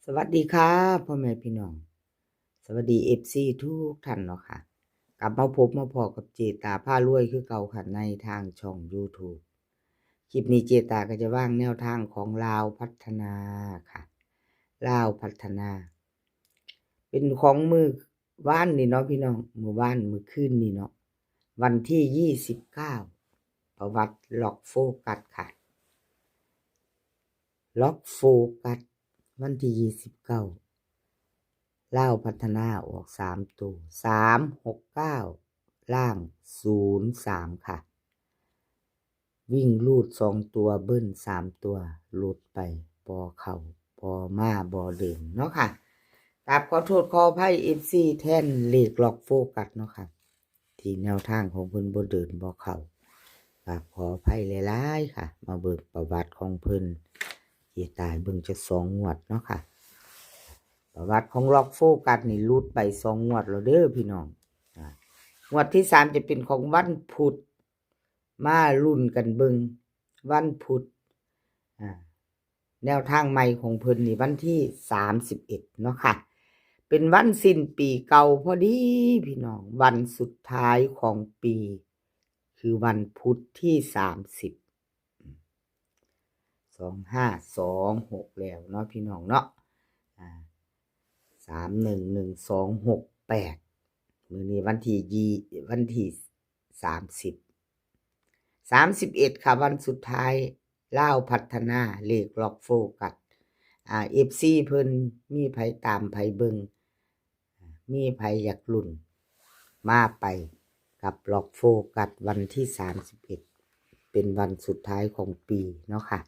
สวัสดีครับพ่อแม่พี่น้องสวัสดีFCทุกท่านเนาะค่ะกลับมาพบมาพอกับเจตาผ้ารวยคือเก่าค่ะในทางช่อง YouTube คลิปนี้เจตาก็จะว่างแนวทางของลาวพัฒนาค่ะลาวพัฒนาเป็นของมือว่านนี่เนาะพี่น้องมือว่านมือคืนนี่เนาะวันที่29ประวัติล็อกโฟกัสค่ะล็อกโฟกัสวันที่29ลาวพัฒนาออก3 ตัว369ล่าง03ค่ะวิ่งลูด2 ตัวเบิ้ล3 ตัวหลุดไปบอเข่าบอมาบอเดินเนาะค่ะกราบขอโทษขออภัย FC แท่นเลขล็อกโฟกัสเนาะค่ะที่แนวทางของเพิ่นบ่เดินบ่เข้ากราบขออภัยหลายๆค่ะมาเบิกประวัติของเพิ่นที่ตายเบิ่งจะ2 งวดเนาะค่ะประวัติของล็อกโฟกัสนี่หลุดไป2 งวดแล้วเด้อพี่น้องงวดที่3จะเป็นของวันพุธมาลุ้นกันเบิ่งวันพุธแนวทางใหม่ของเพิ่นนี่วันที่31เนาะค่ะเป็นวันสิ้นปีเก่าพอดีพี่น้องวันสุดท้ายของปีคือวันพุธที่30 2526แล้วเนาะพี่น้องเนาะ311268มื้อนี้วันที่31ค่ะวันสุดท้ายลาวพัฒนาเลขล็อกโฟกัสFC เพิ่นมีไผตามไผเบิงมีไผอยากลุ้นมาไปกับล็อกโฟกัสวันที่31เป็นวันสุดท้ายของปีเนาะค่ะ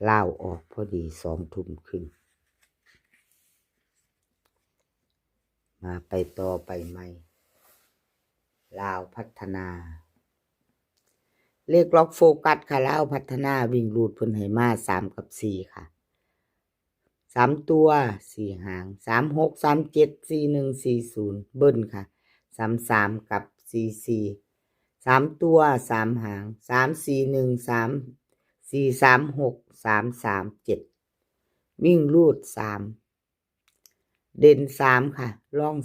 ลาวออกพอดี2 ทุ่มครึ่งมาไปต่อไปใหม่ลาวพัฒนาเลขล็อกโฟกัสค่ะลาวพัฒนาวิ่งรูดเพิ่นให้มา3กับ4ค่ะ3 ตัว4 หาง36 37 41 40เบิ้ลค่ะ33กับ44 3 ตัว3 หาง3413 336 337วิ่งรูด3เด่น3ค่ะล่อง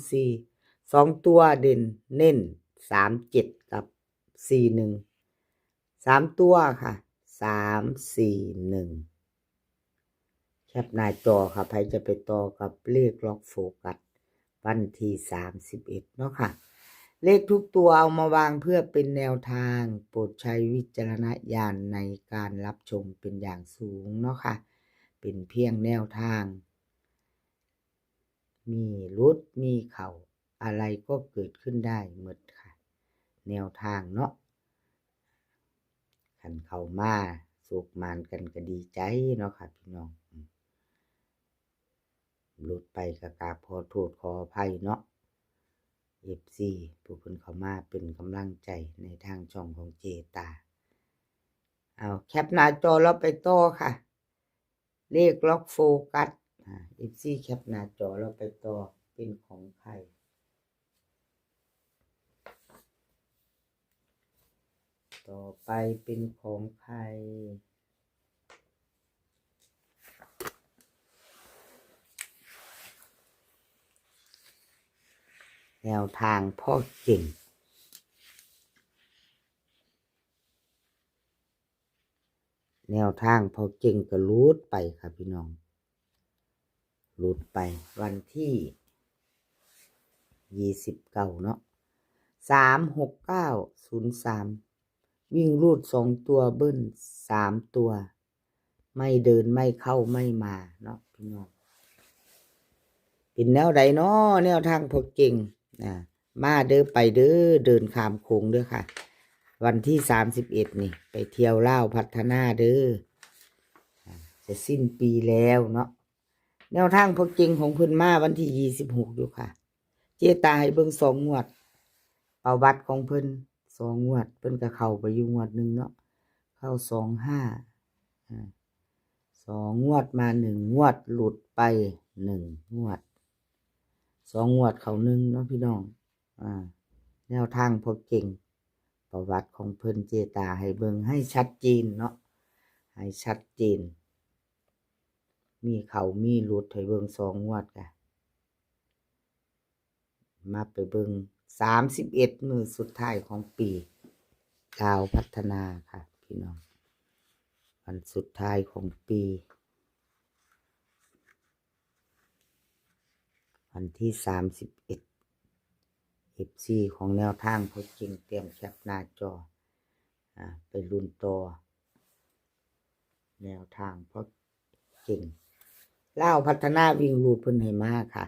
4 2 ตัวเด่นเน้น37กับ41 3 ตัวค่ะ341แคปหน้าจอค่ะใครจะไปต่อกับเลขล็อกโฟกัสวันที่31เนาะค่ะเลขทุกตัวเอามาวางเพื่อเป็นแนวทางโปรดใช้วิจารณญาณในการรับชมเป็นอย่างสูงเนาะค่ะเป็นเพียงแนวทางมีรุดมีเข่าอะไรก็เกิดขึ้นได้หมดค่ะแนวทางเนาะขันเข้ามาสุกมานกันก็ดีใจเนาะค่ะพี่น้องหลุดไปก็กราบขอโทษขออภัยเนาะ FC ผู้เพิ่นเข้ามาเป็นกำลังใจในทางช่องของเจตาเอาแคปหน้าจอแล้วไปต่อค่ะเลขล็อกโฟกัสFC แคปหน้าจอแล้วไปต่อเป็นของใครต่อไปเป็นของใครแนวทางพ่อเก่งแนวทางพ่อเก่งก็รูดไปค่ะพี่น้องรูดไปวันที่29เนาะ36903วิ่งรูด2 ตัวเบิ้ล3 ตัวไม่เดินไม่เข้าไม่มาเนาะพี่น้องเป็นแนวใดเนาะแนวทางพอเก่งมาเด้อไปเด้อเดินข้ามโค้งเด้อค่ะวันที่31นี่ไปเที่ยวลาวพัฒนาเด้อจะสิ้นปีแล้วเนาะแนวทางพอเก่งของเพิ่นมาวันที่26อยู่ค่ะเจตาให้เบิ่ง2 งวดเอาบัตรของเพิ่น2 งวดเพิ่นก็เข้าไปอยู่งวดนึงเนาะเข้า252 งวดมา1 งวดหลุดไป1 งวด2 งวดเข้า1เนาะพี่น้องแนวทางพอเก่งประวัติของเพิ่นเจตาให้เบิ่งให้ชัดเจนเนาะให้ชัดเจน มีเขามีหลุดให้เบิ่ง2งวดค่ะมาไปเบิ่ง31มื้อสุดท้ายของปีลาวพัฒนาค่ะพี่น้องวันสุดท้ายของปีวันที่31 FC ของแนวทางเขาจริงเตรียมแคปหน้าจอไปลุ้นต่อแนวทางเพราะเก่งลาวพัฒนาวิ่งรูดเพิ่นให้มาค่ะ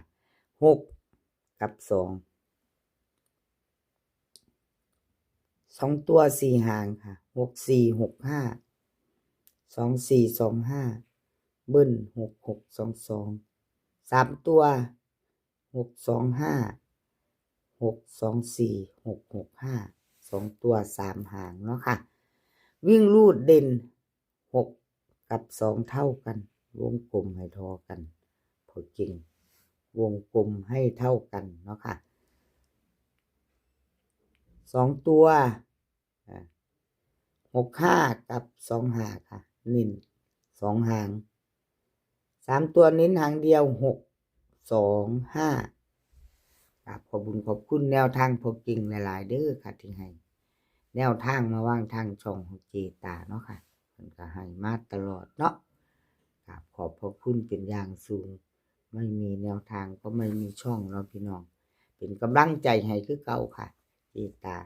6กับ2ตัว4หางค่ะ6465 2425เบิ้ล6622 3ตัว625 624 665 2ตัว3หางเนาะค่ะวิ่งรูดเด่น6กับ2เท่ากันวงกลมให้ทอกันพอจริงวงกลมให้เท่ากันเนาะค่ะ2ตัว65กับ25ค่ะนิ่น2หาง3ตัวเน้นหางเดียว625ขอบคุณขอบคุณแนวทางพอจริงหลายๆเด้อค่ะที่ให้แนวทางมาว่างทางช่องของเจตาเนาะค่ะมันก็ให้มาตลอดเนาะขอบพระคุณเป็นอย่างสูงไม่มีแนวทางก็ไม่มีช่องเนาะพี่น้องเป็นกำลังใจให้คือเก่าค่ะเจตา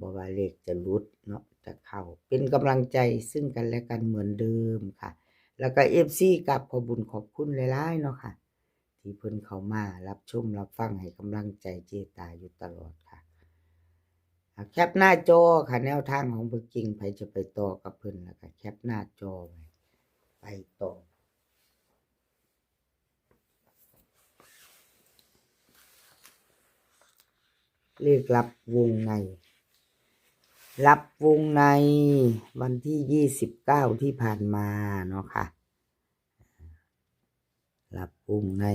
บ่ว่าเลขจะหลุดเนาะจะเข้าเป็นกำลังใจซึ่งกันและกันเหมือนเดิมค่ะแล้วก็ FC กับขอบคุญขอบคุณหลายๆเนาะค่ะที่เพิ่นเข้ามารับชมรับฟังให้กำลังใจเจตาอยู่ตลอดค่ะแคปหน้าจอค่ะแนวทางของเพิ่นจริงไผจะไปต่อกับเพิ่นแล้วก็แคปหน้าจอไว้ไปต่อเลขลับวงในรับวงในวันที่29ที่ผ่านมาเนาะค่ะรับวงใน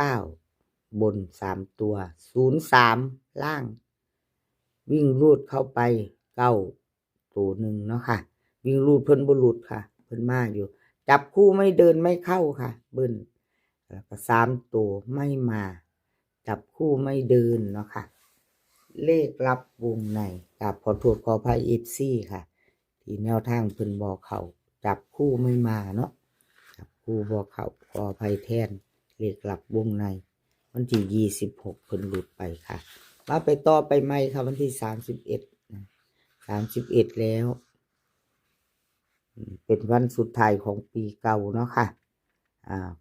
369บน3ตัว03ล่างวิ่งรูดเข้าไป9ตัวหนึ่งเนาะค่ะวิ่งรูดเพิ่นบ่หลุดค่ะเพิ่นมาอยู่จับคู่ไม่เดินไม่เข้าค่ะเบิ้ลแล้วก็3ตัวไม่มาจับคู่ไม่เดินเนาะค่ะเลขลับวงในกับขอโทษขออภัย FC ค่ะที่แนวทางเพิ่นบ่เข้าจับคู่ไม่มาเนาะจับคู่บ่เข้าขออภัยแทนเลขลับวงในวันที่26เพิ่นหลุดไปค่ะมาไปต่อไปใหม่ค่ะวันที่31แล้วเป็นวันสุดท้ายของปีเก่าเนาะค่ะ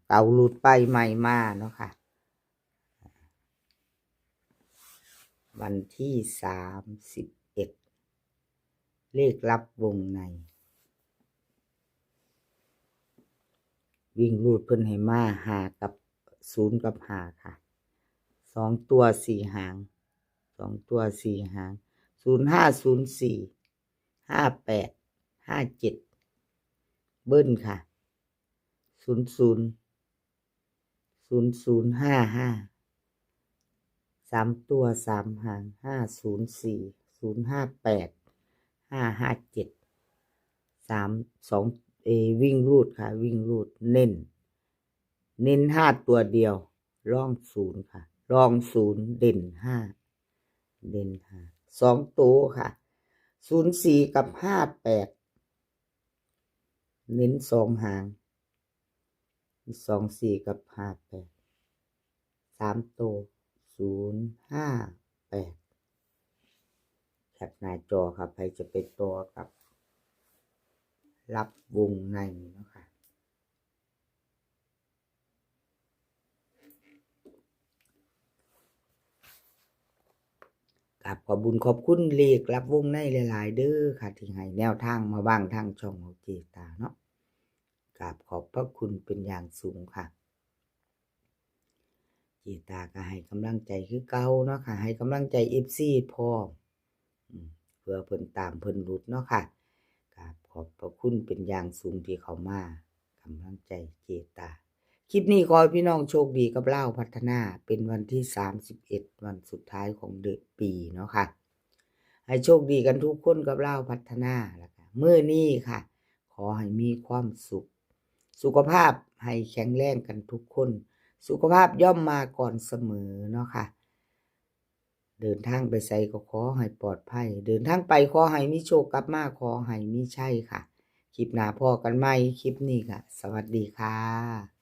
เก่าหลุดไปใหม่มาเนาะค่ะวันที่31เลขลับวงในวิ่งรูดเพิ่นให้มา5กับ0กับ5ค่ะ2ตัว4หาง2ตัว4หาง0504 58 57เบิ้ลค่ะ00 3ตัว3หาง504 058 557 2วิ่งรูดค่ะวิ่งรูดเน้น5ตัวเดียวร่อง0ค่ะร่อง0เด่น5 2ตัวค่ะ04กับ58เน้น2หาง24กับ58 3ตัว058แคปหน้าจอครับใครจะไปต่อกับรับวงในเนาะค่ะกับขอบุญขอบคุณเลขรับวงในหลายๆเด้อค่ะที่ให้แนวทางมาบ้างทางช่องของเจตาเนาะกับขอบพระคุณเป็นอย่างสูงค่ะเจตาก็ให้กำลังใจคือเก่าเนาะค่ะให้กำลังใจ FC พร้อมเพื่อเพิ่นตามเพิ่นหลุดเนาะค่ะกับขอบพระคุณเป็นอย่างสูงที่เขามากำลังใจเจตาคลิปนี้ขอให้พี่น้องโชคดีกับลาวพัฒนาเป็นวันที่31วันสุดท้ายของเดือนปีเนาะค่ะให้โชคดีกันทุกคนกับลาวพัฒนาแล้วก็มื้อนี้ค่ะ ขอให้มีความสุขสุขภาพให้แข็งแรงกันทุกคนสุขภาพย่อมมาก่อนเสมอเนาะค่ะเดินทางไปไสก็ขอให้ปลอดภัยเดินทางไปขอให้มีโชคกลับมาขอให้มีชัยค่ะคลิปหน้าพอกันใหม่คลิปนี้ก็สวัสดีค่ะ